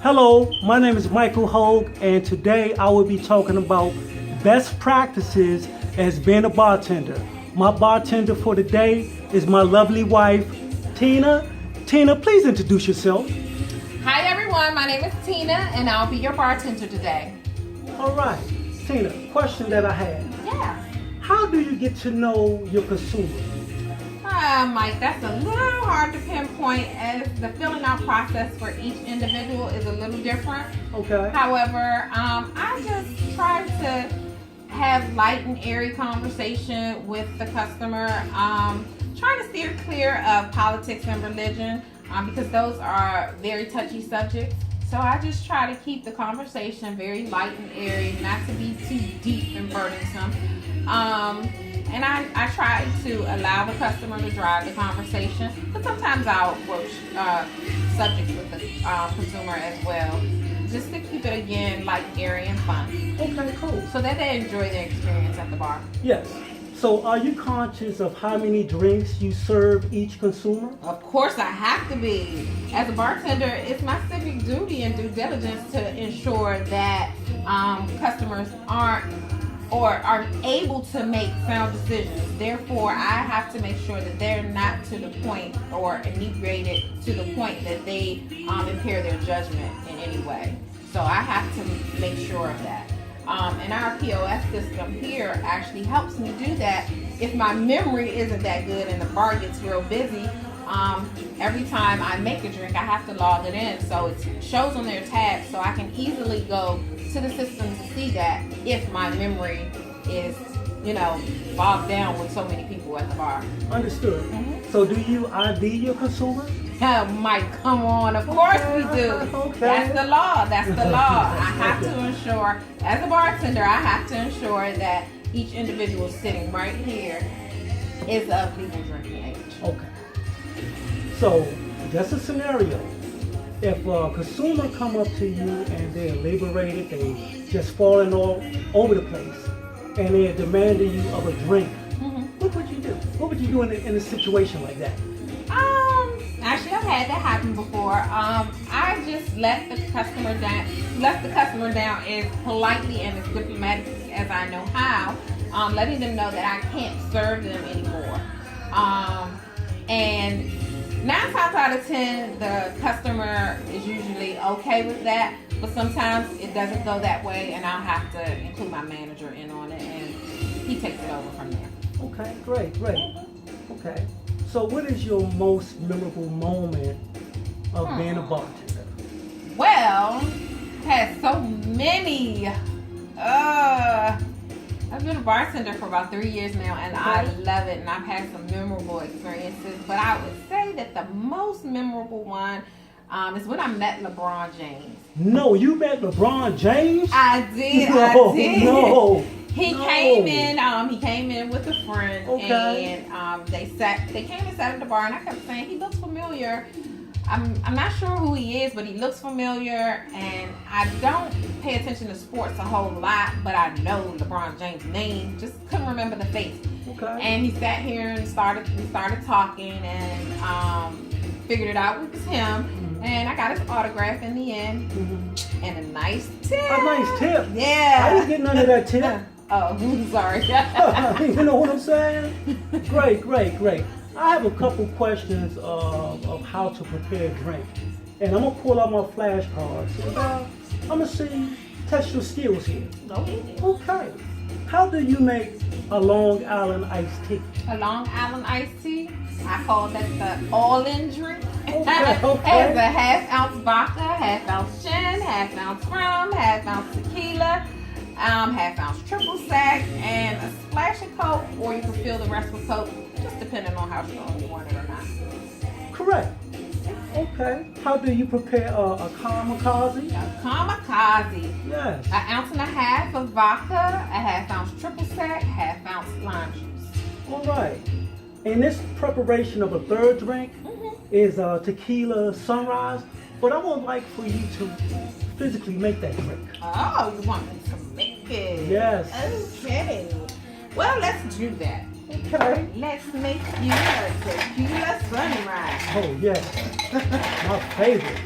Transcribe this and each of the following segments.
Hello, my name is Michael Hogue, and today I will be talking about best practices as being a bartender. My bartender for today is my lovely wife, Tina. Tina, please introduce yourself. Hi everyone, my name is Tina and I'll be your bartender today. All right, Tina, question that I have. Yeah. How do you get to know your consumer? Mike, that's a little hard to pinpoint as the filling out process for each individual is a little different. Okay. However, I just try to have light and airy conversation with the customer. Trying to steer clear of politics and religion because those are very touchy subjects. So I just try to keep the conversation very light and airy, not to be too deep and burdensome. And I try to allow the customer to drive the conversation, but sometimes I'll approach subjects with the consumer as well, just to keep it again light, airy, and fun. Okay, cool. So that they enjoy their experience at the bar. Yes. So are you conscious of how many drinks you serve each consumer? Of course I have to be. As a bartender, it's my civic duty and due diligence to ensure that customers are able to make sound decisions. Therefore, I have to make sure that they're not to the point or inebriated to the point that they impair their judgment in any way. So I have to make sure of that. And our POS system here actually helps me do that. If my memory isn't that good and the bar gets real busy, every time I make a drink, I have to log it in. So it shows on their tab so I can easily go to the system to see that if my memory is, bogged down with so many people at the bar. Understood. Mm-hmm. So do you ID your consumers? Mike, come on. Of course we do. Okay. That's the law. That's the law. I have to ensure, as a bartender, I have to ensure that each individual sitting right here is of legal drinking age. Okay. So that's a scenario. If a consumer come up to you and they're liberated, they just falling all over the place, and they're demanding you of a drink, what would you do? What would you do in a situation like that? Actually, I've had that happen before. I just let the customer down as politely and as diplomatically as I know how, letting them know that I can't serve them anymore. And 9 times out of 10, the customer is usually okay with that, but sometimes it doesn't go that way, and I'll have to include my manager in on it, and he takes it over from there. Okay, great. Okay. So what is your most memorable moment of being a bartender? Well, I've had so many. I've been a bartender for about 3 years now, and I love it, and I've had some memorable experiences. But I would say that the most memorable one is when I met LeBron James. No, you met LeBron James? I did. No. He came in with a friend, okay. And they came and sat at the bar, and I kept saying, he looks familiar. I'm not sure who he is, but he looks familiar, and I don't pay attention to sports a whole lot, but I know LeBron James' name, just couldn't remember the face. Okay. And he sat here and we started talking, and figured it out it was him, and I got his autograph in the end, and a nice tip. A nice tip? Yeah. I didn't get none of that tip. Oh, sorry. You know what I'm saying? Great. I have a couple questions of how to prepare a drink. And I'm going to pull out my flashcards. And, I'm going to test your skills here. Okay. How do you make a Long Island iced tea? A Long Island iced tea? I call that the all-in drink. Okay. Has a half-ounce vodka, half-ounce gin, half-ounce rum, half-ounce tequila, half-ounce triple sec, and a splash of Coke, or you can fill the rest with Coke, just depending on how strong you want it or not. Correct. Okay. How do you prepare a kamikaze? A kamikaze. Yes. 1.5 ounces of vodka, a half-ounce triple sec, half-ounce lime juice. All right. And this preparation of a third drink is tequila sunrise, but I would like for you to physically make that drink. Oh, you want me to make it? Yes. Okay. Well, let's do that. Okay. Let's make you a tequila sunrise. Oh, yes. My favorite.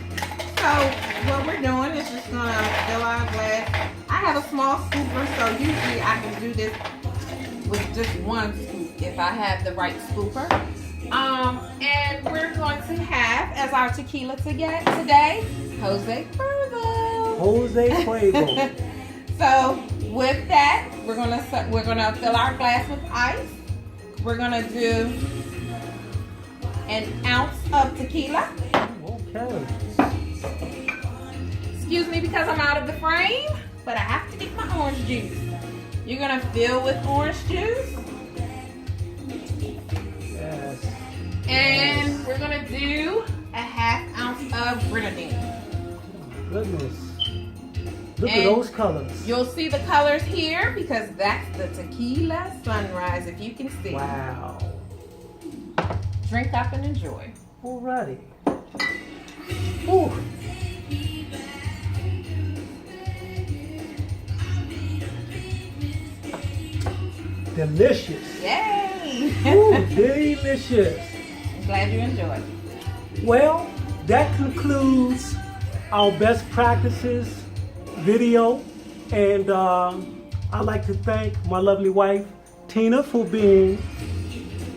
So what we're doing is just gonna fill our glass. I have a small scooper, so usually I can do this with just one scoop if I have the right scooper. And we're going to have as our tequila today, Jose Cuervo. Jose Cuervo. So with that, we're gonna fill our glass with ice. We're gonna do an ounce of tequila. Okay. Excuse me because I'm out of the frame, but I have to get my orange juice. You're gonna fill with orange juice. Yes. And we're gonna do a half ounce of grenadine. Goodness. Look And at those colors. You'll see the colors here because that's the tequila sunrise, if you can see. Wow. Drink up and enjoy. Alrighty. Ooh. Delicious. Yay! Ooh, delicious. I'm glad you enjoyed. Well, that concludes our best practices video. And I'd like to thank my lovely wife, Tina, for being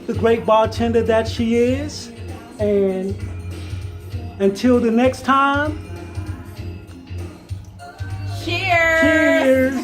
the great bartender that she is. And until the next time, Cheers! cheers!